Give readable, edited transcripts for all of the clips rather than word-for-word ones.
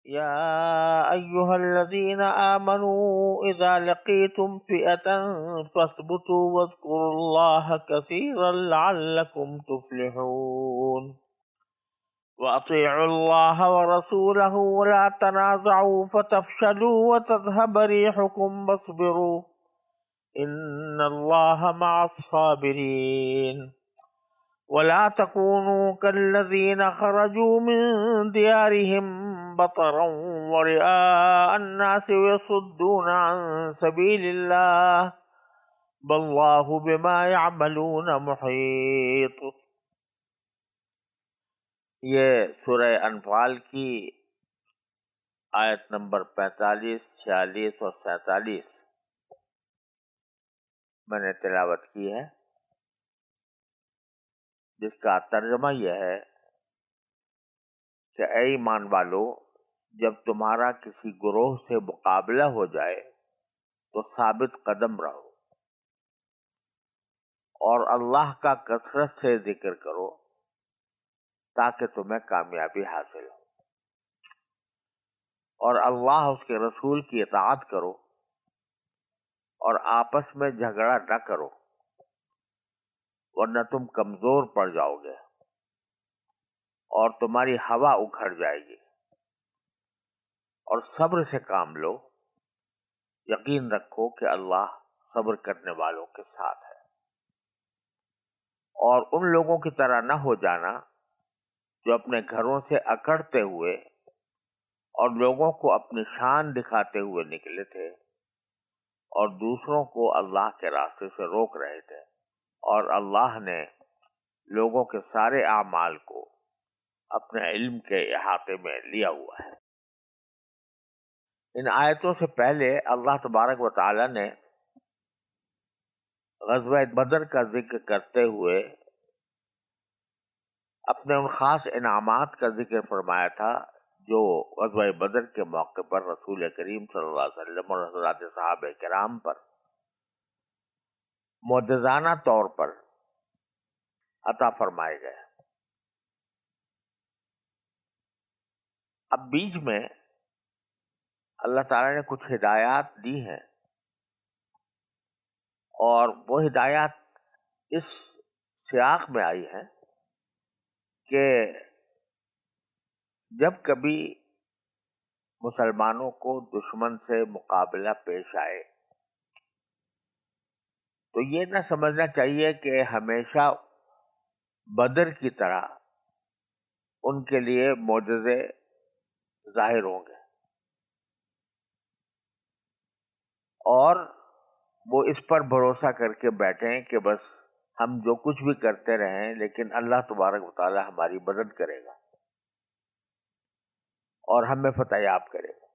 يا أيها الذين آمنوا إذا لقيتم فئة فاثبتوا واذكروا الله كثيرا لعلكم تفلحون وأطيعوا الله ورسوله ولا تنازعوا فتفشلوا وتذهب ريحكم واصبروا إن الله مع الصابرين ولا تكونوا كالذين خرجوا من ديارهم بطرا ورئاء الناس ويصدون عن سبيل الله والله بما يعملون محيط. یہ سورہ انفال کی آیت نمبر 45، 46 اور 47 میں نے تلاوت کی ہے، جس کا ترجمہ یہ ہے کہ اے ایمان والو، جب تمہارا کسی گروہ سے مقابلہ ہو جائے تو ثابت قدم رہو اور اللہ کا کثرت سے ذکر کرو تاکہ تمہیں کامیابی حاصل ہو، اور اللہ اس کے رسول کی اطاعت کرو اور آپس میں جھگڑا نہ کرو ورنہ تم کمزور پڑ جاؤ گے اور تمہاری ہوا اکھڑ جائے گی، اور صبر سے کام لو، یقین رکھو کہ اللہ صبر کرنے والوں کے ساتھ ہے، اور ان لوگوں کی طرح نہ ہو جانا جو اپنے گھروں سے اکڑتے ہوئے اور لوگوں کو اپنی شان دکھاتے ہوئے نکلے تھے اور دوسروں کو اللہ کے راستے سے روک رہے تھے، اور اللہ نے لوگوں کے سارے اعمال کو اپنے علم کے احاطے میں لیا ہوا ہے۔ ان آیتوں سے پہلے اللہ تبارک و تعالی نے غزوہ بدر کا ذکر کرتے ہوئے اپنے ان خاص انعامات کا ذکر فرمایا تھا جو غزوہ بدر کے موقع پر رسول کریم صلی اللہ علیہ وسلم اور حضرات صحابہ کرام پر معجزانہ طور پر عطا فرمائے گئے۔ اب بیچ میں اللہ تعالیٰ نے کچھ ہدایات دی ہیں، اور وہ ہدایات اس سیاق میں آئی ہیں کہ جب کبھی مسلمانوں کو دشمن سے مقابلہ پیش آئے تو یہ نہ سمجھنا چاہیے کہ ہمیشہ بدر کی طرح ان کے لیے معجزے ظاہر ہوں گے، اور وہ اس پر بھروسہ کر کے بیٹھیں کہ بس ہم جو کچھ بھی کرتے رہیں لیکن اللہ تبارک و تعالی ہماری مدد کرے گا اور ہمیں فتح یاب کرے گا۔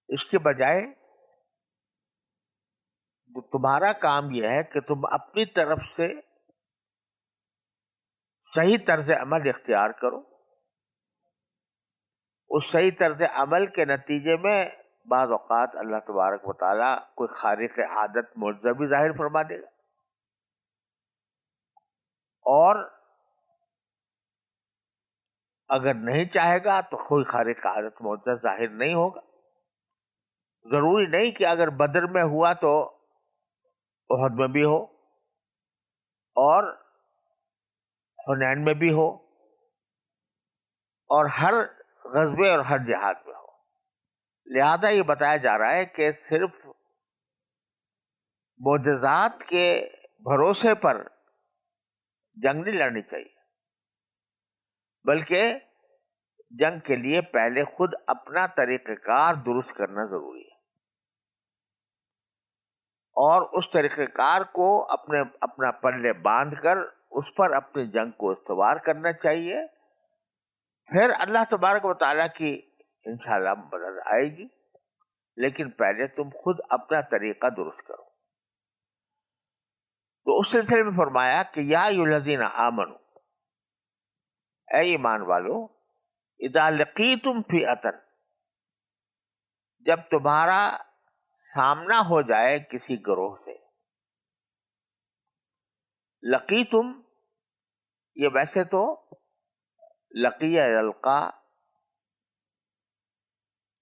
اس کے بجائے تمہارا کام یہ ہے کہ تم اپنی طرف سے صحیح طرز عمل اختیار کرو، اس صحیح طرز عمل کے نتیجے میں بعض اوقات اللہ تبارک و تعالی کوئی خارق عادت معجزہ بھی ظاہر فرما دے گا، اور اگر نہیں چاہے گا تو کوئی خارق عادت معجزہ ظاہر نہیں ہوگا۔ ضروری نہیں کہ اگر بدر میں ہوا تو احد میں بھی ہو اور حنین میں بھی ہو اور ہر غزوے اور ہر جہاد میں ہو۔ لہذا یہ بتایا جا رہا ہے کہ صرف معجزات کے بھروسے پر جنگ نہیں لڑنی چاہیے، بلکہ جنگ کے لیے پہلے خود اپنا طریقہ کار درست کرنا ضروری ہے، اور اس طریقہ کار کو اپنا پلے باندھ کر اس پر اپنی جنگ کو استوار کرنا چاہیے، پھر اللہ تبارک و تعالیٰ کی انشاءاللہ مدد آئے گی، لیکن پہلے تم خود اپنا طریقہ درست کرو۔ تو اس سلسلے میں فرمایا کہ یا ایھا الذین آمنوا، اے ایمان والو، اذا لقیتم فئۃ، جب تمہارا سامنا ہو جائے کسی گروہ سے۔ لقیتم یہ ویسے تو لقی یلقا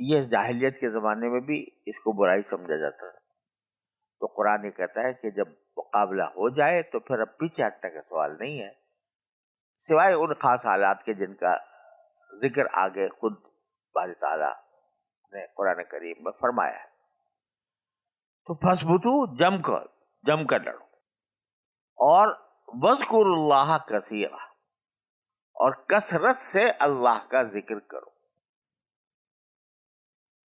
یہ جاہلیت کے زمانے میں بھی اس کو برائی سمجھا جاتا ہے. تو قرآن یہ کہتا ہے کہ جب مقابلہ ہو جائے تو پھر اب پیچھے ہٹنے کا سوال نہیں ہے، سوائے ان خاص حالات کے جن کا ذکر آگے خود باری تعالیٰ نے قرآن کریم میں فرمایا ہے. تو فثبتو، جم کر لڑو، اور وذکروا اللہ کثیرا، اور کثرت سے اللہ کا ذکر کرو.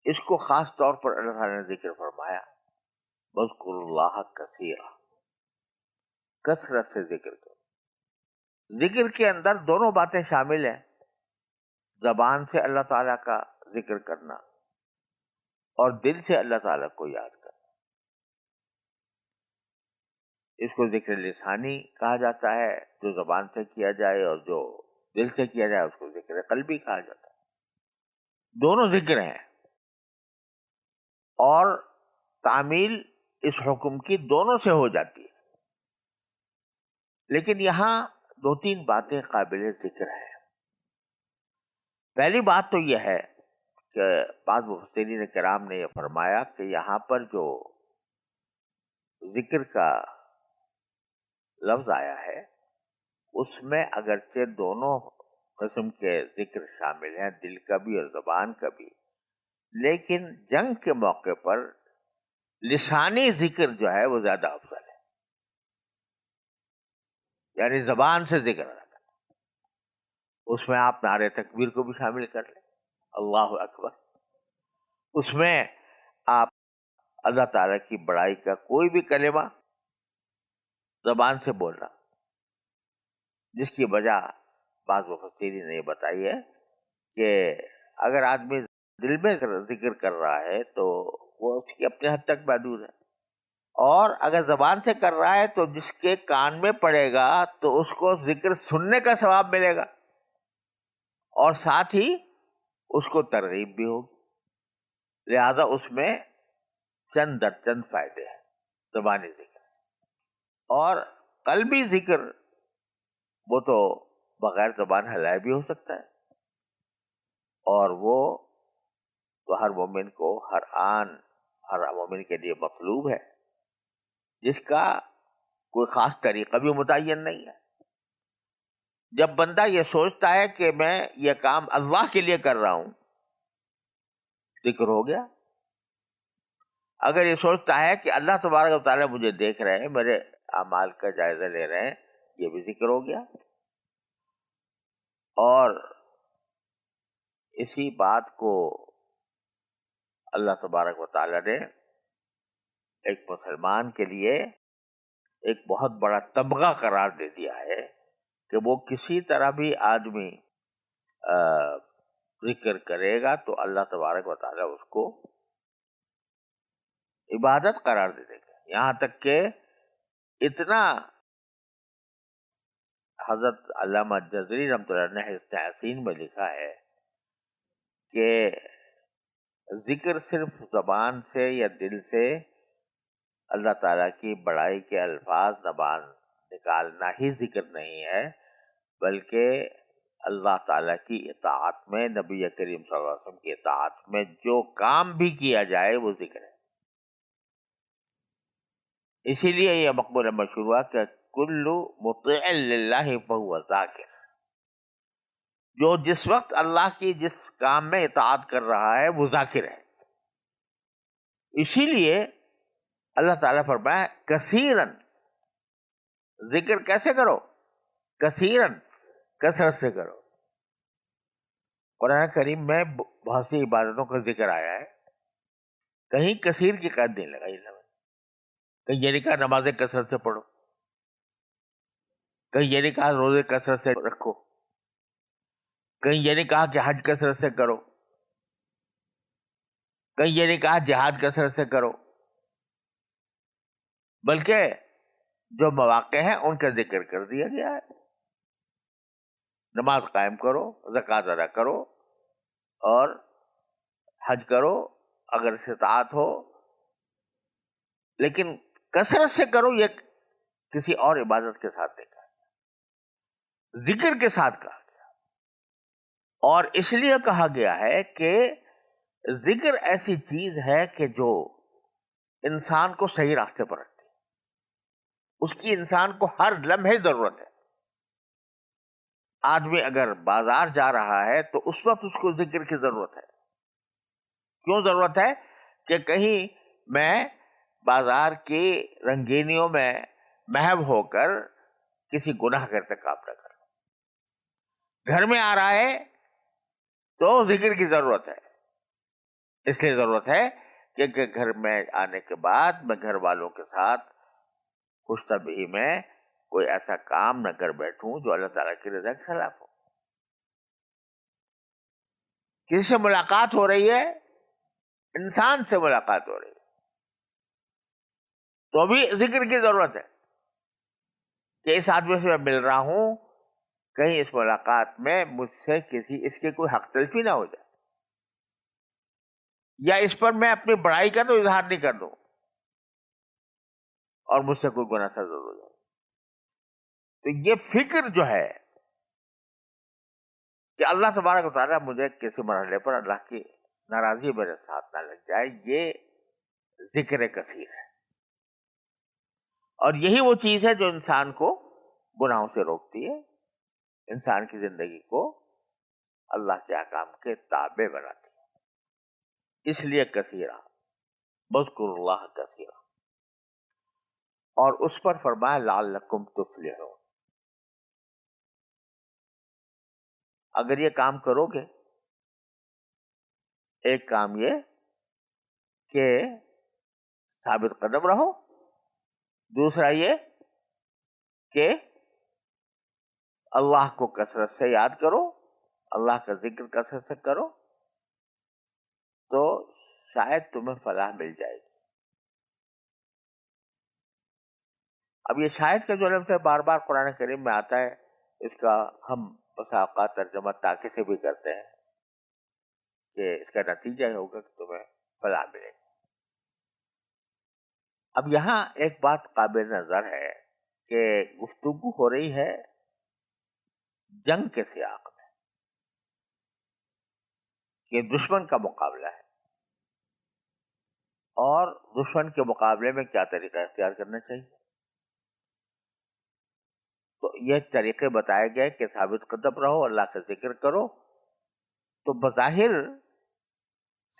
اس کو خاص طور پر اللہ تعالیٰ نے ذکر فرمایا، وذکروا اللہ کثیرا، کثرت سے ذکر کرو. ذکر کے اندر دونوں باتیں شامل ہیں، زبان سے اللہ تعالیٰ کا ذکر کرنا اور دل سے اللہ تعالیٰ کو یاد کرنا. اس کو ذکر لسانی کہا جاتا ہے، جو زبان سے کیا جائے، اور جو دل سے کیا جائے اس کو ذکر قلبی کہا جاتا ہے. دونوں ذکر ہیں، اور تعمیل اس حکم کی دونوں سے ہو جاتی ہے. لیکن یہاں دو تین باتیں قابل ذکر ہیں. پہلی بات تو یہ ہے کہ بعض مفسرین کرام نے یہ فرمایا کہ یہاں پر جو ذکر کا لفظ آیا ہے اس میں اگرچہ دونوں قسم کے ذکر شامل ہیں، دل کا بھی اور زبان کا بھی، لیکن جنگ کے موقع پر لسانی ذکر جو ہے وہ زیادہ افضل ہے، یعنی زبان سے ذکر ادا کرنا. اس میں آپ نعرے تکبیر کو بھی شامل کر لیں، اللہ اکبر. اس میں آپ اللہ تعالیٰ کی بڑائی کا کوئی بھی کلمہ زبان سے بولنا، جس کی وجہ بعض مفسرین نے یہ بتائی ہے کہ اگر آدمی دل میں ذکر کر رہا ہے تو وہ اس کی اپنے حد تک محدود ہے، اور اگر زبان سے کر رہا ہے تو جس کے کان میں پڑے گا تو اس کو ذکر سننے کا ثواب ملے گا، اور ساتھ ہی اس کو ترغیب بھی ہوگی. لہذا اس میں چند در چند فائدے ہیں زبانی ذکر. اور قلبی ذکر وہ تو بغیر زبان ہلائے بھی ہو سکتا ہے، اور وہ تو ہر مومن کو ہر مومن کے لیے مطلوب ہے، جس کا کوئی خاص طریقہ بھی متعین نہیں ہے. جب بندہ یہ سوچتا ہے کہ میں یہ کام اللہ کے لیے کر رہا ہوں، ذکر ہو گیا. اگر یہ سوچتا ہے کہ اللہ تبارک و تعالیٰ مجھے دیکھ رہے ہیں، میرے اعمال کا جائزہ لے رہے ہیں، یہ بھی ذکر ہو گیا. اور اسی بات کو اللہ تبارک و تعالیٰ نے ایک مسلمان کے لیے ایک بہت بڑا تمغہ قرار دے دیا ہے کہ وہ کسی طرح بھی آدمی ذکر کرے گا تو اللہ تبارک و تعالیٰ اس کو عبادت قرار دے دے گا. یہاں تک کہ اتنا حضرت علامہ جزری رحمۃ اللہ علیہ نے حسن حسین میں لکھا ہے کہ ذکر صرف زبان سے یا دل سے اللہ تعالیٰ کی بڑائی کے الفاظ زبان نکالنا ہی ذکر نہیں ہے، بلکہ اللہ تعالیٰ کی اطاعت میں، نبی کریم صلی اللہ علیہ وسلم کی اطاعت میں جو کام بھی کیا جائے وہ ذکر ہے. اسی لیے یہ مقبول مشہور ہوا کہ کل مطیع للہ فہو ذاکر، جو جس وقت اللہ کی جس کام میں اطاعت کر رہا ہے وہ ذاکر ہے. اسی لیے اللہ تعالیٰ فرمایا کثیرن، ذکر کیسے کرو؟ کثیرن، کثرت سے کرو. قرآن کریم میں بہت سی عبادتوں کا ذکر آیا ہے، کہیں کثیر کی قید نہیں لگائی، کہیں یہ نہیں کہا نمازیں کثرت سے پڑھو، کہیں یہ نہیں کہا روزے کثرت سے رکھو، کہیں یہ نہیں کہا کہ حج کثرت سے کرو، کہیں یہ نہیں کہا جہاد کثرت سے کرو، بلکہ جو مواقع ہیں ان کا ذکر کر دیا گیا ہے. نماز قائم کرو، زکوٰۃ ادا کرو، اور حج کرو اگر استطاعت ہو، لیکن کثرت سے کرو. یہ کسی اور عبادت کے ساتھ نہیں کہا، ذکر کے ساتھ کہا گیا. اور اس لیے کہا گیا ہے کہ ذکر ایسی چیز ہے کہ جو انسان کو صحیح راستے پر رکھتی ہے، اس کی انسان کو ہر لمحے ضرورت ہے. آدمی اگر بازار جا رہا ہے تو اس وقت اس کو ذکر کی ضرورت ہے. کیوں ضرورت ہے؟ کہ کہیں میں بازار کی رنگینیوں میں محو ہو کر کسی گناہ کا ارتکاب نہ کروں. گھر میں آ رہا ہے تو ذکر کی ضرورت ہے. اس لیے ضرورت ہے کہ گھر میں آنے کے بعد میں گھر والوں کے ساتھ خوش طبعی میں کوئی ایسا کام نہ کر بیٹھوں جو اللہ تعالیٰ کی رضا کے خلاف ہو. کسی سے ملاقات ہو رہی ہے، انسان سے ملاقات ہو رہی ہے، تو بھی ذکر کی ضرورت ہے کہ اس آدمی سے میں مل رہا ہوں، کہیں اس ملاقات میں مجھ سے اس کی کوئی حق تلفی نہ ہو جائے، یا اس پر میں اپنی بڑائی کا تو اظہار نہیں کر دوں اور مجھ سے کوئی گناہ سرزد ہو جائے. تو یہ فکر جو ہے کہ اللہ تبارک و تعالیٰ مجھے کسی مرحلے پر اللہ کی ناراضی میرے ساتھ نہ لگ جائے، یہ ذکر کثیر ہے. اور یہی وہ چیز ہے جو انسان کو گناہوں سے روکتی ہے، انسان کی زندگی کو اللہ کے احکام کے تابع بناتی ہے. اس لیے کثیرہ بذکروا اللہ کثیرہ، اور اس پر فرمایا لعلکم تفلحون. اگر یہ کام کرو گے، ایک کام یہ کہ ثابت قدم رہو، دوسرا یہ کہ اللہ کو کثرت سے یاد کرو، اللہ کا ذکر کثرت سے کرو، تو شاید تمہیں فلاح مل جائے گی. اب یہ شاید کا جو لفظ ہے بار بار قرآن کریم میں آتا ہے، اس کا ہم بسا اوقات ترجمہ تاکہ سے بھی کرتے ہیں کہ اس کا نتیجہ یہ ہوگا کہ تمہیں فلاح ملے گی. اب یہاں ایک بات قابل نظر ہے کہ گفتگو ہو رہی ہے جنگ کے سیاق میں، کہ دشمن کا مقابلہ ہے، اور دشمن کے مقابلے میں کیا طریقہ اختیار کرنا چاہیے. تو یہ طریقے بتائے گئے کہ ثابت قدم رہو، اللہ کا ذکر کرو. تو بظاہر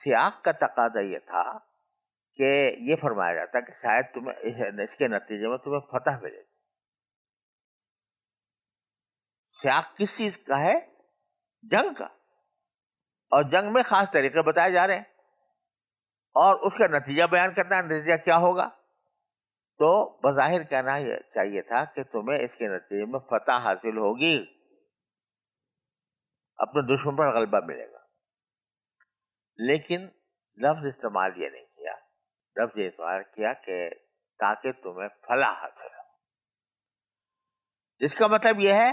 سیاق کا تقاضا یہ تھا کہ یہ فرمایا جاتا کہ شاید تمہیں اس کے نتیجے میں تمہیں فتح ملے گی. سیاق کس چیز کا ہے؟ جنگ کا. اور جنگ میں خاص طریقے بتائے جا رہے ہیں، اور اس کا نتیجہ بیان کرنا، نتیجہ کیا ہوگا. تو بظاہر کہنا یہ چاہیے تھا کہ تمہیں اس کے نتیجے میں فتح حاصل ہوگی، اپنے دشمن پر غلبہ ملے گا. لیکن لفظ استعمال یہ نہیں کیا، لفظ یہ استعمال کیا کہ تاکہ تمہیں فلاح حاصل ہو. اس کا مطلب یہ ہے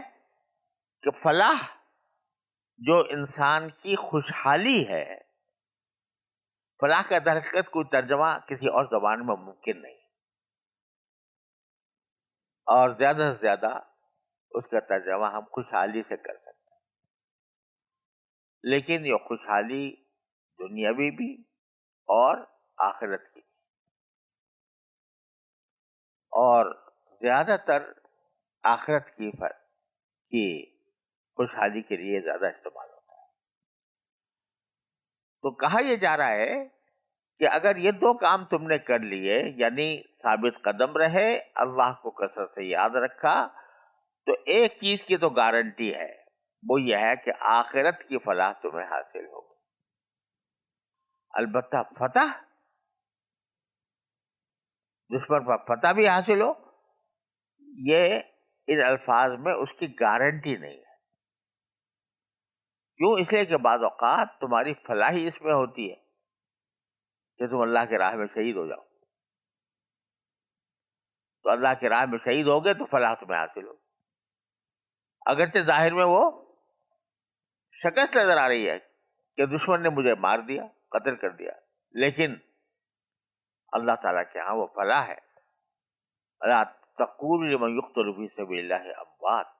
کہ فلاح جو انسان کی خوشحالی ہے، فلاح کا در حقیقت کوئی ترجمہ کسی اور زبان میں ممکن نہیں، اور زیادہ سے زیادہ اس کا ترجمہ ہم خوشحالی سے کر سکتے ہیں. لیکن یہ خوشحالی دنیاوی بھی اور آخرت کی، اور زیادہ تر آخرت کی خوشحالی کے لیے زیادہ استعمال ہوتا ہے. تو کہا یہ جا رہا ہے کہ اگر یہ دو کام تم نے کر لیے، یعنی ثابت قدم رہے، اللہ کو کثرت سے یاد رکھا، تو ایک چیز کی تو گارنٹی ہے، وہ یہ ہے کہ آخرت کی فلاح تمہیں حاصل ہوگی. البتہ فتح، دشمن پر فتح بھی حاصل ہو، یہ ان الفاظ میں اس کی گارنٹی نہیں ہے. کیوں؟ اس لیے کہ بعض اوقات تمہاری فلاحی اس میں ہوتی ہے کہ تم اللہ کے راہ میں شہید ہو جاؤ. تو اللہ کے راہ میں شہید ہوگے تو فلاح تمہیں حاصل ہو. اگرچہ ظاہر میں وہ شکست نظر آ رہی ہے کہ دشمن نے مجھے مار دیا، قتل کر دیا، لیکن اللہ تعالیٰ کے ہاں وہ فلاح ہے. لا تقولوا لمن يقتل في سبيل الله اموات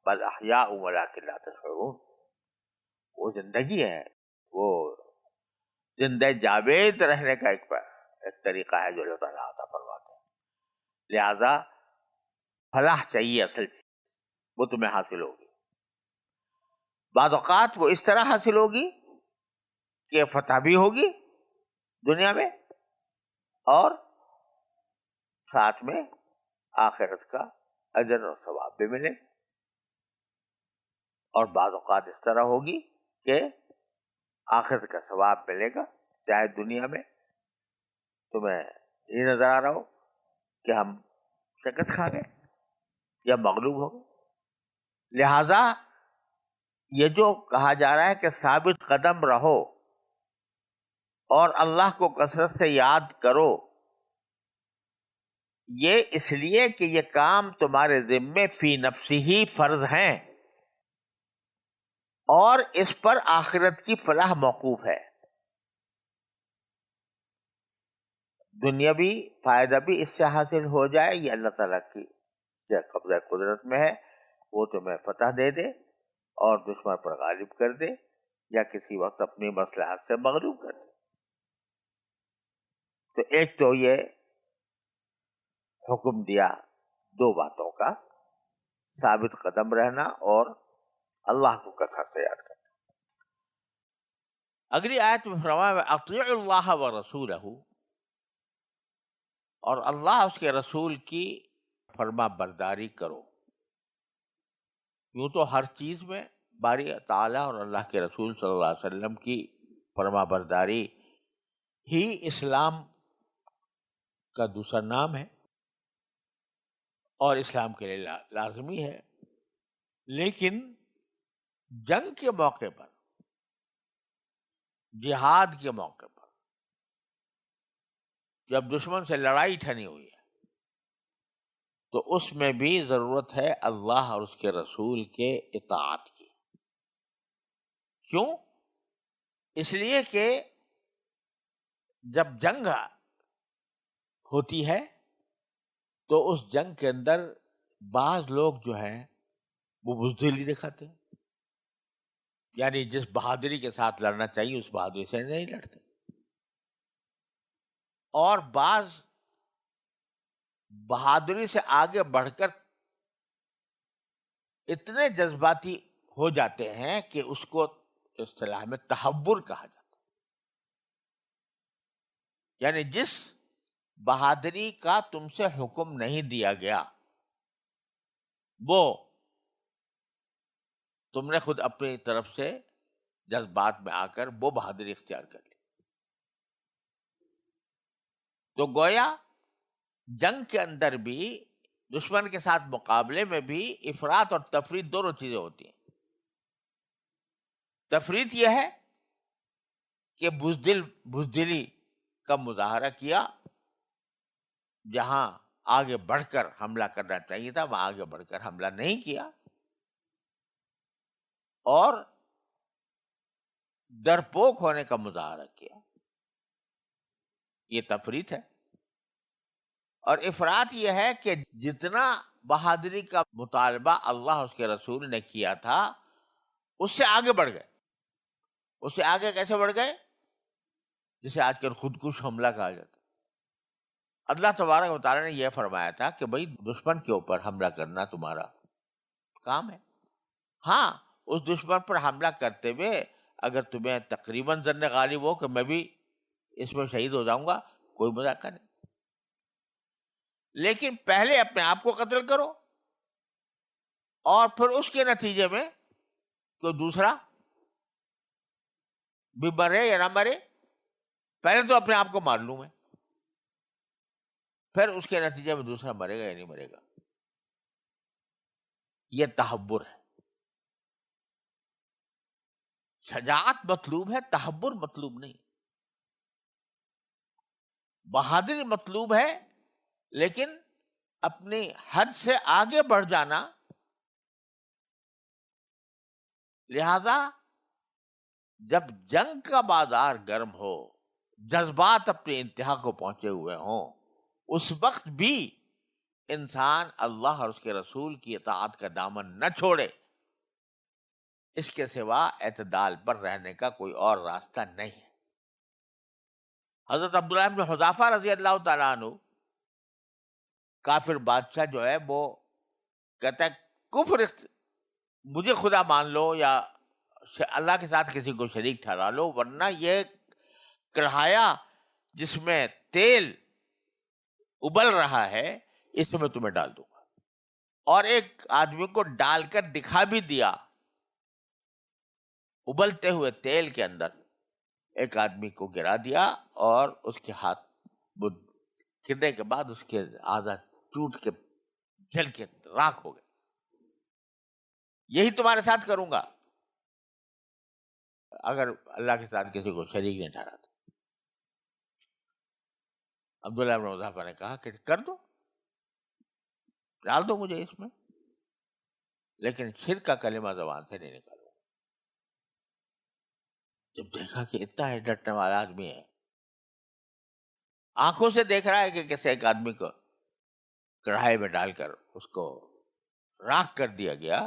بل احیاء ولكن لا تشعرون. وہ زندگی ہے، وہ زندہ جاوید رہنے کا ایک طریقہ ہے جو اللہ تعالیٰ عطا فرماتے ہیں. لہذا فلاح چاہیے، اصل چیز وہ تمہیں حاصل ہوگی. بعض اوقات وہ اس طرح حاصل ہوگی کہ فتح بھی ہوگی دنیا میں اور ساتھ میں آخرت کا اجر اور ثواب بھی ملے. اور بعض اوقات اس طرح ہوگی کہ آخرت کا ثواب ملے گا، چاہے دنیا میں تمہیں یہ نظر آ رہا ہو کہ ہم شکست کھا گئے یا مغلوب ہو گئے. لہذا یہ جو کہا جا رہا ہے کہ ثابت قدم رہو اور اللہ کو کثرت سے یاد کرو، یہ اس لیے کہ یہ کام تمہارے ذمے فی نفسی ہی فرض ہیں اور اس پر آخرت کی فلاح موقوف ہے. دنیاوی فائدہ بھی اس سے حاصل ہو جائے، یہ اللہ تعالیٰ کی قبضہ قدرت میں ہے. وہ تمہیں فتح دے دے اور دشمن پر غالب کر دے یا کسی وقت اپنی مصلحت سے مغلوب کر دے. تو ایک تو یہ حکم دیا دو باتوں کا، ثابت قدم رہنا اور اللہ کو کثرت سے یاد کرنا. اگلی آیت میں فرمایا اطیعوا اللہ ورسولہ، اور اللہ اس کے رسول کی فرما برداری کرو. یوں تو ہر چیز میں باری تعالیٰ اور اللہ کے رسول صلی اللہ علیہ وسلم کی فرما برداری ہی اسلام کا دوسرا نام ہے اور اسلام کے لیے لازمی ہے. لیکن جنگ کے موقع پر، جہاد کے موقع پر، جب دشمن سے لڑائی ٹھنی ہوئی ہے تو اس میں بھی ضرورت ہے اللہ اور اس کے رسول کے اطاعت کی. کیوں؟ اس لیے کہ جب جنگ ہوتی ہے تو اس جنگ کے اندر بعض لوگ جو ہیں وہ بزدلی دکھاتے ہیں، یعنی جس بہادری کے ساتھ لڑنا چاہیے اس بہادری سے نہیں لڑتے. اور بعض بہادری سے آگے بڑھ کر اتنے جذباتی ہو جاتے ہیں کہ اس کو اصطلاح میں تحور کہا جاتا ہے. یعنی جس بہادری کا تم سے حکم نہیں دیا گیا وہ تم نے خود اپنی طرف سے جذبات میں آ کر وہ بہادری اختیار کر لی. تو گویا جنگ کے اندر بھی دشمن کے ساتھ مقابلے میں بھی افراط اور تفریط دونوں چیزیں ہوتی ہیں. تفریط یہ ہے کہ بزدلی کا مظاہرہ کیا، جہاں آگے بڑھ کر حملہ کرنا چاہیے تھا وہاں آگے بڑھ کر حملہ نہیں کیا، اور ڈرپوک ہونے کا مظاہرہ کیا، یہ تفریط ہے. اور افراط یہ ہے کہ جتنا بہادری کا مطالبہ اللہ اس کے رسول نے کیا تھا اس سے آگے بڑھ گئے. اس سے آگے کیسے بڑھ گئے؟ جسے آج کل خودکش حملہ کہا جاتا. اللہ تبارک و تعالیٰ نے یہ فرمایا تھا کہ بھائی دشمن کے اوپر حملہ کرنا تمہارا کام ہے. ہاں، اس دشمن پر حملہ کرتے ہوئے اگر تمہیں تقریباً ظن غالب ہو کہ میں بھی اس میں شہید ہو جاؤں گا، کوئی مذاق نہیں. لیکن پہلے اپنے آپ کو قتل کرو اور پھر اس کے نتیجے میں کوئی دوسرا بھی مرے یا نہ مرے، پہلے تو اپنے آپ کو مار لوں میں، پھر اس کے نتیجے میں دوسرا مرے گا یا نہیں مرے گا. یہ تحور ہے. شجاعت مطلوب ہے، تحور مطلوب نہیں. بہادری مطلوب ہے لیکن اپنی حد سے آگے بڑھ جانا. لہذا جب جنگ کا بازار گرم ہو، جذبات اپنی انتہا کو پہنچے ہوئے ہوں، اس وقت بھی انسان اللہ اور اس کے رسول کی اطاعت کا دامن نہ چھوڑے. اس کے سوا اعتدال پر رہنے کا کوئی اور راستہ نہیں ہے. حضرت عبداللہ بن حذافہ رضی اللہ تعالیٰ عنہ کافر بادشاہ جو ہے وہ کہتا ہے کفر مجھے خدا مان لو یا اللہ کے ساتھ کسی کو شریک ٹھہرا لو، ورنہ یہ کڑھایا جس میں تیل ابل رہا ہے اس میں تمہیں ڈال دوں گا. اور ایک آدمی کو ڈال کر دکھا بھی دیا، ابلتے ہوئے تیل کے اندر ایک آدمی کو گرا دیا اور اس کے ہاتھ گرنے کے بعد اس کے آدھا ٹوٹ کے جل کے راکھ ہو گئے. یہی تمہارے ساتھ کروں گا اگر اللہ کے ساتھ کسی کو شریک نہیں ٹھہراتا. عبداللہ بن حذافہ نے کہا کہ کر دو، ڈال دو مجھے اس میں، لیکن شرک کا کلمہ زبان سے نہیں نکالو. جب دیکھا کہ اتنا ہے ڈٹنے والا آدمی ہے، آنکھوں سے دیکھ رہا ہے کہ کیسے ایک آدمی کو کڑھائی میں ڈال کر اس کو راکھ کر دیا گیا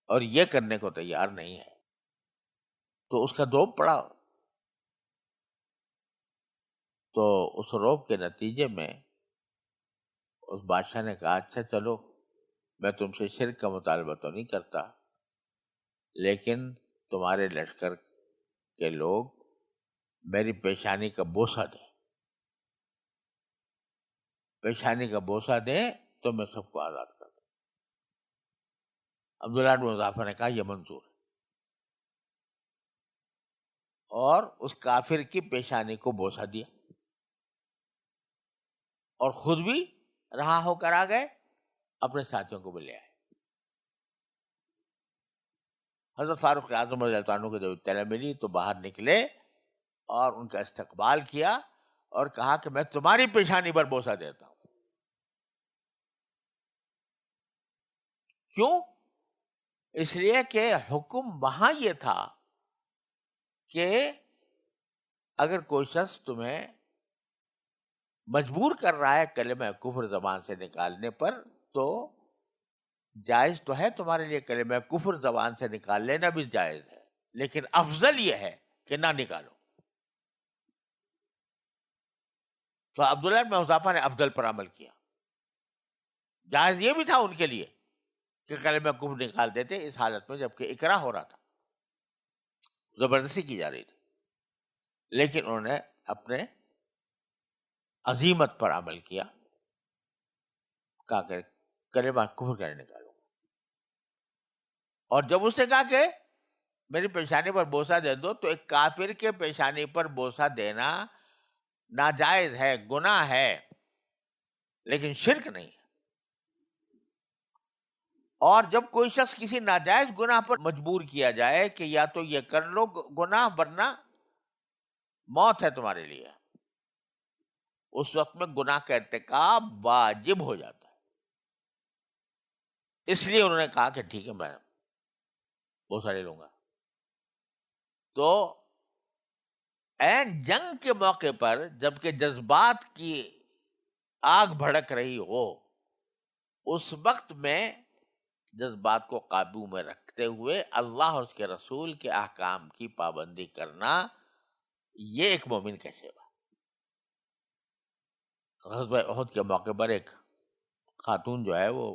اور یہ کرنے کو تیار نہیں ہے، تو اس کا دوب پڑا. تو اس روب کے نتیجے میں اس بادشاہ نے کہا اچھا چلو میں تم سے شرک کا مطالبہ تو نہیں کرتا، لیکن تمہارے لشکر کے لوگ میری پیشانی کا بوسہ دیں، پیشانی کا بوسہ دیں تو میں سب کو آزاد کر دوں. عبداللہ بن حذافہ نے کہا یہ منظور ہے، اور اس کافر کی پیشانی کو بوسہ دیا اور خود بھی رہا ہو کر آ گئے، اپنے ساتھیوں کو بھی لے آئے. حضرت فاروق اعظم رضی اللہ عنہ کو جب اطلاع ملی تو باہر نکلے اور ان کا استقبال کیا اور کہا کہ میں تمہاری پیشانی پر بوسہ دیتا ہوں. کیوں؟ اس لیے کہ حکم وہاں یہ تھا کہ اگر کوئی شخص تمہیں مجبور کر رہا ہے کلمہ کفر زبان سے نکالنے پر تو جائز تو ہے تمہارے لیے کلمہ کفر زبان سے نکال لینا بھی جائز ہے، لیکن افضل یہ ہے کہ نہ نکالو. تو عبداللہ بن حذافہ نے افضل پر عمل کیا. جائز یہ بھی تھا ان کے لیے کہ کلمہ کفر نکال دیتے اس حالت میں جبکہ اکراہ ہو رہا تھا، زبردستی کی جا رہی تھی، لیکن انہوں نے اپنے عزیمت پر عمل کیا، کہا کہ کلمہ کفر کا نکالو. اور جب اس نے کہا کہ میری پیشانی پر بوسہ دے دو تو ایک کافر کے پیشانی پر بوسہ دینا ناجائز ہے، گناہ ہے، لیکن شرک نہیں ہے. اور جب کوئی شخص کسی ناجائز گناہ پر مجبور کیا جائے کہ یا تو یہ کر لو گناہ ورنہ موت ہے تمہارے لیے، اس وقت میں گناہ کا ارتکاب واجب ہو جاتا ہے. اس لیے انہوں نے کہا کہ ٹھیک ہے میں بوسہ لے لوں گا. تو این جنگ کے موقع پر جبکہ جذبات کی آگ بھڑک رہی ہو، اس وقت میں جذبات کو قابو میں رکھتے ہوئے اللہ اور اس کے رسول کے احکام کی پابندی کرنا، یہ ایک مومن کا شیوا. غزوہ احد کے موقع پر ایک خاتون جو ہے وہ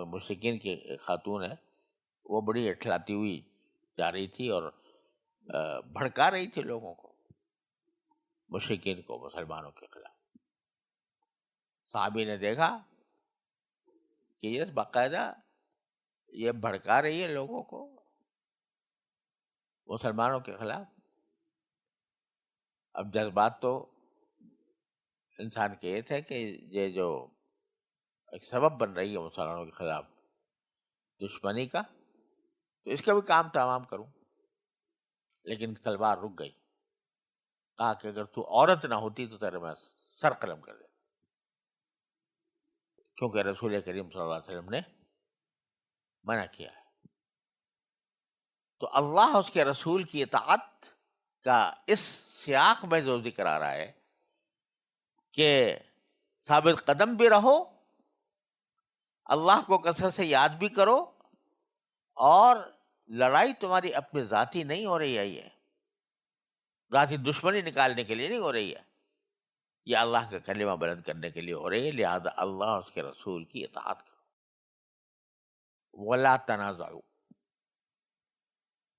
مشرکین کی خاتون ہے، وہ بڑی اٹھلاتی ہوئی جا رہی تھی اور بھڑکا رہی تھی لوگوں کو، مشرکین کو مسلمانوں کے خلاف. صحابی نے دیکھا کہ یہ باقاعدہ یہ بھڑکا رہی ہے لوگوں کو مسلمانوں کے خلاف. اب جذبات تو انسان کے یہ تھے کہ یہ جو ایک سبب بن رہی ہے مسلمانوں کے خلاف دشمنی کا، تو اس کا بھی کام تمام کروں. لیکن تلوار رک گئی. کہا کہ اگر تو عورت نہ ہوتی تو تیرے میں سر قلم کر دیتا، کیونکہ رسول کریم صلی اللہ علیہ وسلم نے منع کیا ہے. تو اللہ اس کے رسول کی اطاعت کا اس سیاق میں جو ذکر آ رہا ہے کہ ثابت قدم بھی رہو، اللہ کو کثرت سے یاد بھی کرو، اور لڑائی تمہاری اپنی ذاتی نہیں ہو رہی ہے، ذاتی دشمنی نکالنے کے لیے نہیں ہو رہی ہے، یہ اللہ کا کلمہ بلند کرنے کے لیے ہو رہی ہے. لہذا اللہ اور اس کے رسول کی اطاعت کرو. ولا تنازعوا،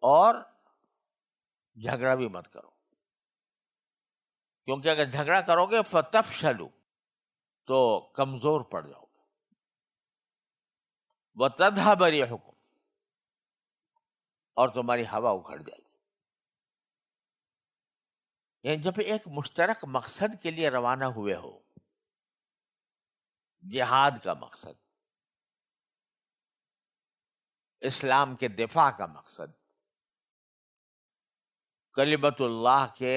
اور جھگڑا بھی مت کرو، کیونکہ اگر جھگڑا کرو گے فتفشلوا تو کمزور پڑ جاؤ گے. وتذهب ريحكم، اور تمہاری ہوا اکھڑ جائے گی. یعنی جب ایک مشترک مقصد کے لیے روانہ ہوئے ہو، جہاد کا مقصد، اسلام کے دفاع کا مقصد، کلمت اللہ کے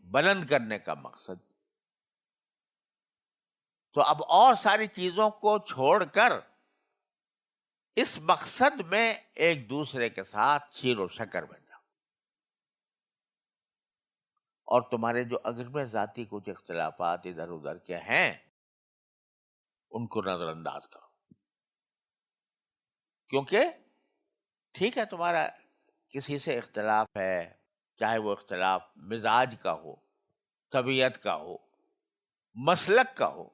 بلند کرنے کا مقصد، تو اب اور ساری چیزوں کو چھوڑ کر اس مقصد میں ایک دوسرے کے ساتھ شیر و شکر بن جاؤ. اور تمہارے جو اگر میں ذاتی کچھ اختلافات ادھر ادھر کے ہیں ان کو نظر انداز کرو. کیونکہ ٹھیک ہے تمہارا کسی سے اختلاف ہے، چاہے وہ اختلاف مزاج کا ہو، طبیعت کا ہو، مسلک کا ہو،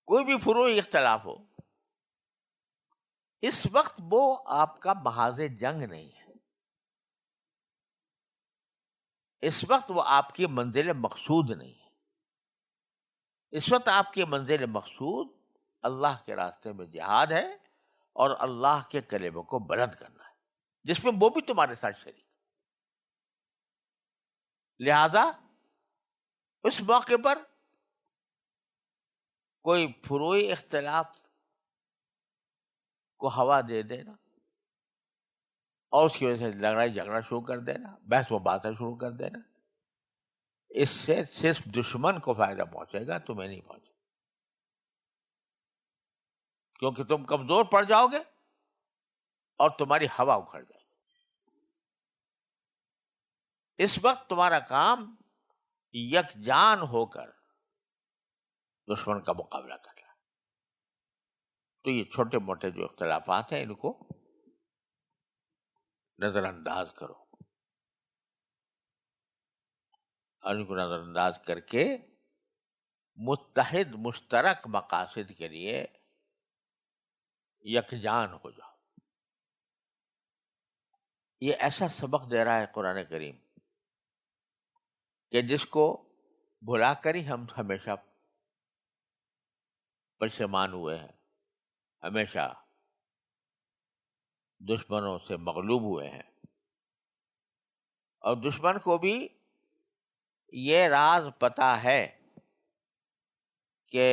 کوئی بھی فروعی اختلاف ہو، اس وقت وہ آپ کا محاذ جنگ نہیں ہے. اس وقت وہ آپ کی منزل مقصود نہیں ہے. اس وقت آپ کی منزل مقصود اللہ کے راستے میں جہاد ہے اور اللہ کے کلمے کو بلند کرنا ہے، جس میں وہ بھی تمہارے ساتھ شریک ہے. لہذا اس موقع پر کوئی فروعی اختلاف کو ہوا دے دینا اور اس کی وجہ سے لڑائی جھگڑا شروع کر دینا، بحث و باتیں شروع کر دینا، اس سے صرف دشمن کو فائدہ پہنچے گا، تمہیں نہیں پہنچے. کیونکہ تم کمزور پڑ جاؤ گے اور تمہاری ہوا اکھڑ جائے گی. اس وقت تمہارا کام یکجان ہو کر دشمن کا مقابلہ کرنا. تو یہ چھوٹے موٹے جو اختلافات ہیں ان کو نظر انداز کرو، اور ان کو نظر انداز کر کے متحد مشترک مقاصد کے لیے یکجان ہو جاؤ. یہ ایسا سبق دے رہا ہے قرآن کریم کہ جس کو بھلا کر ہی ہم ہمیشہ پشیمان ہوئے ہیں، ہمیشہ دشمنوں سے مغلوب ہوئے ہیں. اور دشمن کو بھی یہ راز پتا ہے کہ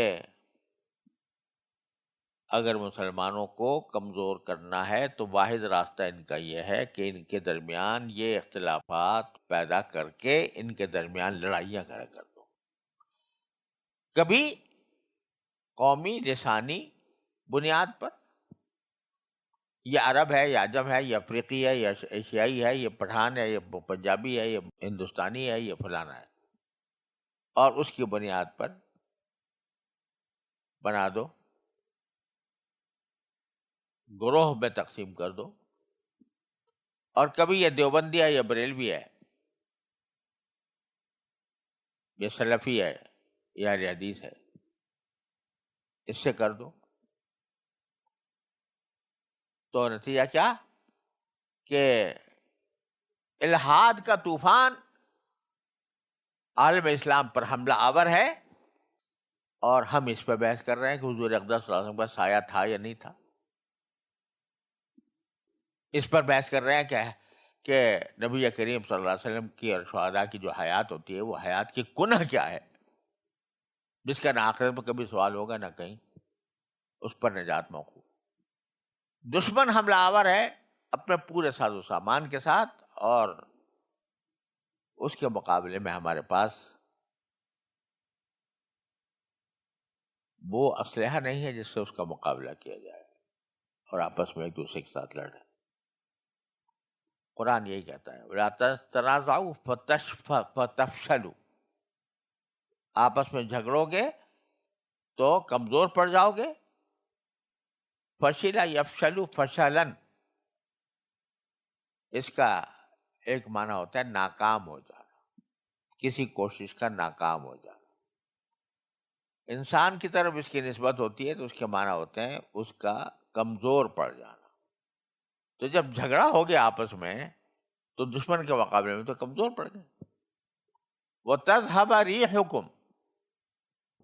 اگر مسلمانوں کو کمزور کرنا ہے تو واحد راستہ ان کا یہ ہے کہ ان کے درمیان یہ اختلافات پیدا کر کے ان کے درمیان لڑائیاں کر دو. کبھی قومی لسانی بنیاد پر، یہ عرب ہے، یہ عجم ہے، یہ افریقی ہے، یہ ایشیائی ہے، یہ پٹھان ہے، یہ پنجابی ہے، یہ ہندوستانی ہے، یہ فلانا ہے، اور اس کی بنیاد پر بنا دو، گروہ میں تقسیم کر دو. اور کبھی یہ دیوبندی ہے، یہ بریلوی ہے، یہ سلفی ہے، یہ اہل حدیث ہے، اس سے کر دو. تو نتیجہ کیا کہ الحاد کا طوفان عالم اسلام پر حملہ آور ہے، اور ہم اس پہ بحث کر رہے ہیں کہ حضور اقدس صلی اللہ علیہ وسلم کا سایہ تھا یا نہیں تھا. اس پر بحث کر رہے ہیں کہ نبی کریم صلی اللہ علیہ وسلم کی اور شہداء کی جو حیات ہوتی ہے وہ حیات کی کنہ کیا ہے، جس کا نہ آخرت میں کبھی سوال ہوگا نہ کہیں، اس پر نجات موقوف. دشمن حملہ آور ہے اپنے پورے ساز و سامان کے ساتھ، اور اس کے مقابلے میں ہمارے پاس وہ اسلحہ نہیں ہے جس سے اس کا مقابلہ کیا جائے اور آپس میں ایک دوسرے کے ساتھ لڑیں. قرآن یہی کہتا ہے وَلَا تَنَازَعُوا فَتَفْشَلُوا، آپس میں جھگڑو گے تو کمزور پڑ جاؤ گے. فشل یفشل فشلن، اس کا ایک معنی ہوتا ہے ناکام ہو جانا، کسی کوشش کا ناکام ہو جانا. انسان کی طرف اس کی نسبت ہوتی ہے تو اس کے معنی ہوتے ہیں اس کا کمزور پڑ جانا. تو جب جھگڑا ہو گیا آپس میں تو دشمن کے مقابلے میں تو کمزور پڑ گئے. وَتَذْهَبَ رِيحُكُمْ،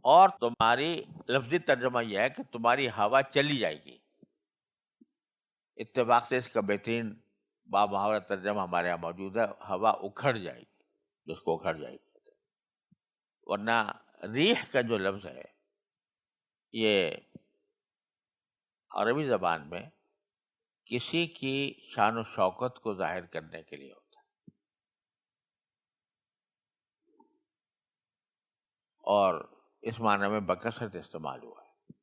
اور تمہاری لفظی ترجمہ یہ ہے کہ تمہاری ہوا چلی جائے گی. اتفاق سے اس کا بہترین بامحاورہ ترجمہ ہمارے یہاں موجود ہے، ہوا اکھڑ جائے گی، جس کو اکھڑ جائے گی. ورنہ ریح کا جو لفظ ہے یہ عربی زبان میں کسی کی شان و شوکت کو ظاہر کرنے کے لیے ہوتا ہے، اور اس معنی میں بکثرت استعمال ہوا ہے.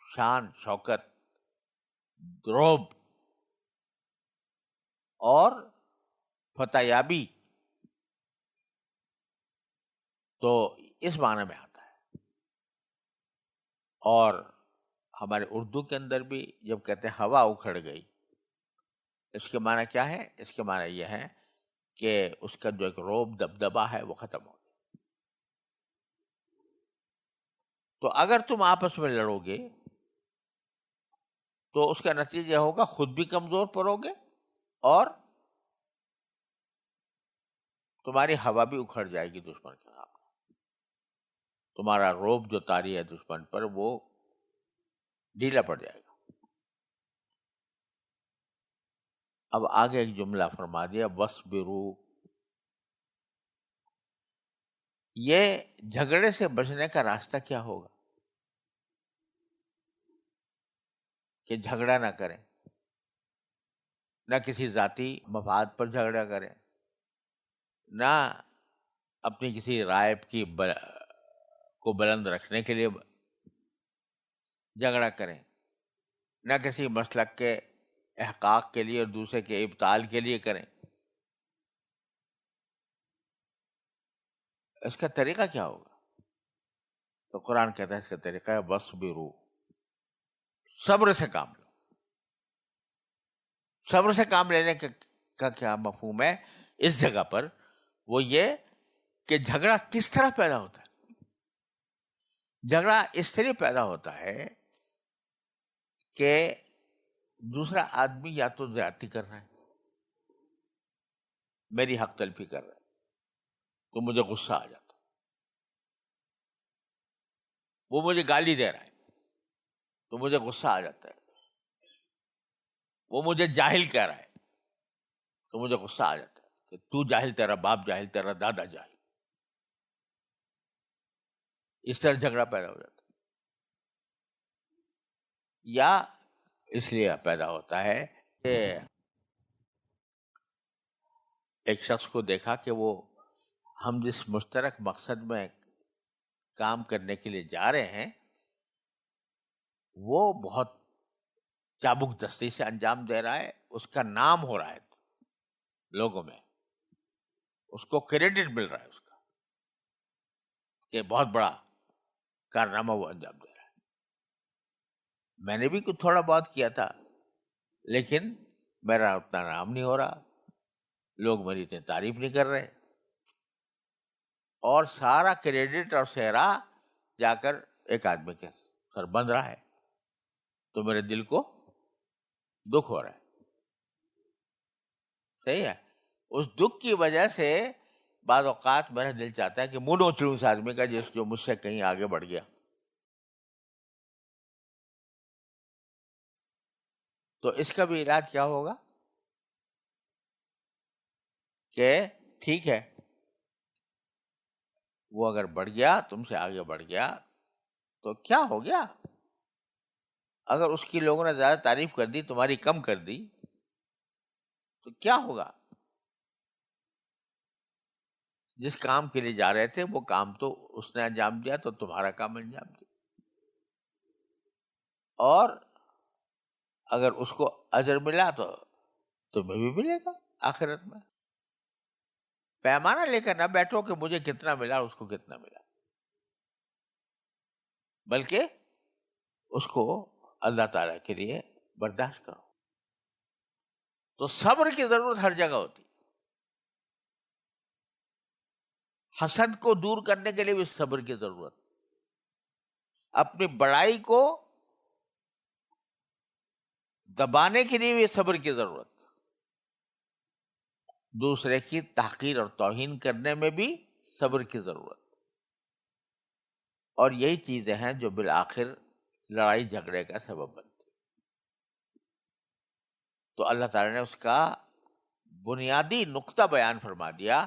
شان، شوکت، دروب اور فتح یابی تو اس معنی میں آتا ہے. اور ہمارے اردو کے اندر بھی جب کہتے ہیں ہوا اکھڑ گئی، اس کے معنی کیا ہے؟ اس کے معنی یہ ہے کہ اس کا جو ایک روب دبدبا ہے وہ ختم ہو گیا. تو اگر تم آپس میں لڑو گے تو اس کا نتیجہ ہوگا خود بھی کمزور پڑو گے اور تمہاری ہوا بھی اکھڑ جائے گی دشمن کے سامنے. تمہارا روب جو طاری ہے دشمن پر وہ ڈھیلا پڑ جائے گا. اب آگے ایک جملہ فرما دیا وَاصْبِرُوا. یہ جھگڑے سے بچنے کا راستہ کیا ہوگا کہ جھگڑا نہ کریں، نہ کسی ذاتی مفاد پر جھگڑا کریں، نہ اپنی کسی رائے کی کو بلند رکھنے کے لیے جھگڑا کریں، نہ کسی مسلک کے احقاق کے لیے اور دوسرے کے ابطال کے لیے کریں. اس کا طریقہ کیا ہوگا؟ تو قرآن کہتا ہے اس کا طریقہ ہے وَاصْبِرُوا، صبر سے کام لو. صبر سے کام لینے کا کیا مفہوم ہے اس جگہ پر؟ وہ یہ کہ جھگڑا کس طرح پیدا ہوتا ہے. جھگڑا اس طرح پیدا ہوتا ہے کہ دوسرا آدمی یا تو زیادتی کر رہا ہے، میری حق تلفی کر رہا ہے، تو مجھے غصہ آ جاتا. وہ مجھے گالی دے رہا ہے تو مجھے غصہ آ جاتا ہے. وہ مجھے جاہل کہہ رہا ہے تو مجھے غصہ آ جاتا ہے کہ تو جاہل، تیرا باپ جاہل، تیرا دادا جاہل. اس طرح جھگڑا پیدا ہو جاتا ہے. یا اس لیے پیدا ہوتا ہے کہ ایک شخص کو دیکھا کہ وہ ہم جس مشترک مقصد میں کام کرنے کے لیے جا رہے ہیں وہ بہت چابک دستی سے انجام دے رہا ہے، اس کا نام ہو رہا ہے لوگوں میں، اس کو کریڈٹ مل رہا ہے اس کا کہ بہت بڑا کارنامہ وہ انجام دے رہا ہے. میں نے بھی کچھ تھوڑا بہت کیا تھا لیکن میرا اتنا نام نہیں ہو رہا، لوگ میری اتنی تعریف نہیں کر رہے، اور سارا کریڈٹ اور سہرا جا کر ایک آدمی کے سر بندھ رہا ہے. تو میرے دل کو دکھ ہو رہا ہے. صحیح ہے. اس دکھ کی وجہ سے بعض اوقات میرا دل چاہتا ہے کہ منہ نوچ اس آدمی کا جو مجھ سے کہیں آگے بڑھ گیا. تو اس کا بھی علاج کیا ہوگا کہ ٹھیک ہے وہ اگر بڑھ گیا، تم سے آگے بڑھ گیا تو کیا ہو گیا؟ اگر اس کی لوگوں نے زیادہ تعریف کر دی، تمہاری کم کر دی، تو کیا ہوگا؟ جس کام کے لیے جا رہے تھے وہ کام تو اس نے انجام دیا، تو تمہارا کام انجام دیا. اور اگر اس کو اجر ملا تو تمہیں بھی ملے گا آخرت میں. پیمانہ لے کر نہ بیٹھو کہ مجھے کتنا ملا اور اس کو کتنا ملا، بلکہ اس کو اللہ تعالی کے لیے برداشت کرو. تو صبر کی ضرورت ہر جگہ ہوتی. حسد کو دور کرنے کے لیے بھی صبر کی ضرورت. اپنی بڑائی کو دبانے کے لیے بھی صبر کی ضرورت. دوسرے کی تحقیر اور توہین کرنے میں بھی صبر کی ضرورت. اور یہی چیزیں ہیں جو بالآخر لڑائی جھگڑے کا سبب بنتی. تو اللہ تعالیٰ نے اس کا بنیادی نقطہ بیان فرما دیا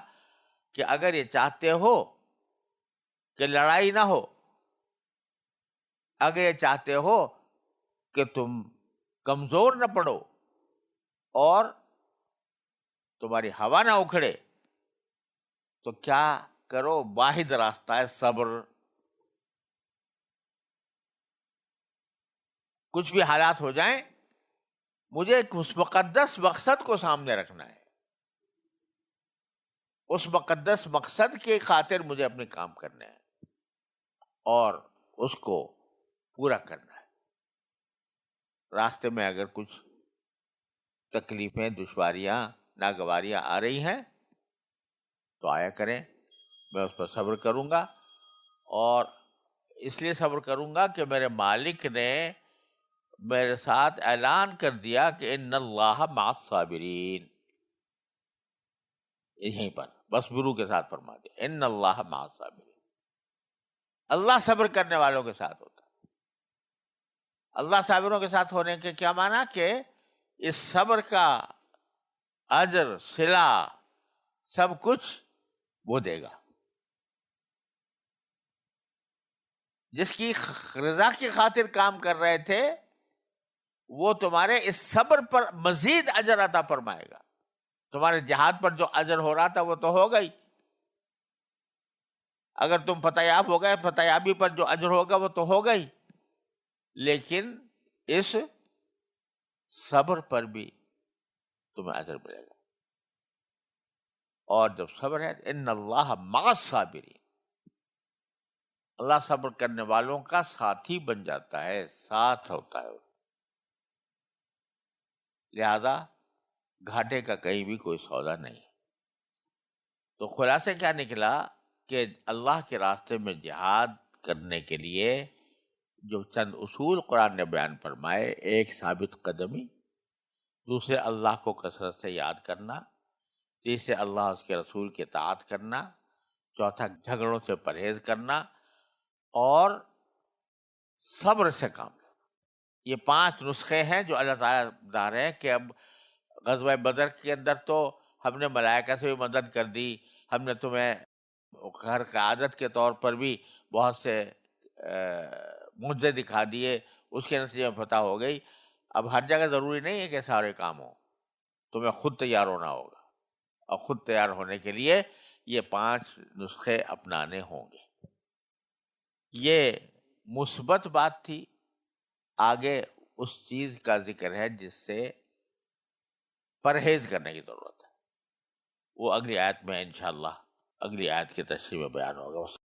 کہ اگر یہ چاہتے ہو کہ لڑائی نہ ہو، اگر یہ چاہتے ہو کہ تم کمزور نہ پڑو اور تمہاری ہوا نہ اکھڑے، تو کیا کرو؟ واحد راستہ ہے صبر. کچھ بھی حالات ہو جائیں، مجھے اس مقدس مقصد کو سامنے رکھنا ہے. اس مقدس مقصد کے خاطر مجھے اپنے کام کرنے ہیں اور اس کو پورا کرنا ہے. راستے میں اگر کچھ تکلیفیں، دشواریاں، ناگواریاں آ رہی ہیں تو آیا کریں، میں اس پر صبر کروں گا. اور اس لیے صبر کروں گا کہ میرے مالک نے میرے ساتھ اعلان کر دیا کہ ان اللہ مع الصابرین. یہیں پر بس برو کے ساتھ فرما دیا ان اللہ مع الصابرین. اللہ صبر کرنے والوں کے ساتھ ہوتا ہے. اللہ صابروں کے ساتھ ہونے کے کیا معنی؟ کہ اس صبر کا اجر، صلہ، سب کچھ وہ دے گا. جس کی رضا کی خاطر کام کر رہے تھے وہ تمہارے اس صبر پر مزید اجر عطا فرمائے گا. تمہارے جہاد پر جو اجر ہو رہا تھا وہ تو ہو گئی. اگر تم فتح یاب ہو گئے، فتح یابی پر جو اجر ہوگا وہ تو ہو گئی، لیکن اس صبر پر بھی تمہیں اجر ملے گا. اور جب صبر ہے ان اللہ مع الصابرین، اللہ صبر کرنے والوں کا ساتھی بن جاتا ہے، ساتھ ہوتا ہے. لہذا گھاٹے کا کہیں بھی کوئی سودا نہیں. تو خلاصے کیا نکلا کہ اللہ کے راستے میں جہاد کرنے کے لیے جو چند اصول قرآن نے بیان فرمائے: ایک، ثابت قدمی; دوسرے، اللہ کو کثرت سے یاد کرنا; تیسرے، اللہ اس کے رسول کی اطاعت کرنا; چوتھا، جھگڑوں سے پرہیز کرنا; اور صبر سے کام لینا. یہ 5 نسخے ہیں جو اللہ تعالیٰ بتا رہے ہیں کہ اب غزوہ بدر کے اندر تو ہم نے ملائکہ سے بھی مدد کر دی، ہم نے تمہیں گھر قیادت کے طور پر بھی بہت سے معجزے دکھا دیے، اس کے نتیجے میں فتح ہو گئی. اب ہر جگہ ضروری نہیں ہے کہ سارے کام ہوں، تمہیں خود تیار ہونا ہوگا، اور خود تیار ہونے کے لیے یہ 5 نسخے اپنانے ہوں گے. یہ مثبت بات تھی. آگے اس چیز کا ذکر ہے جس سے پرہیز کرنے کی ضرورت ہے، وہ اگلی آیت میں انشاءاللہ اگلی آیت کی تشریح میں بیان ہوگا.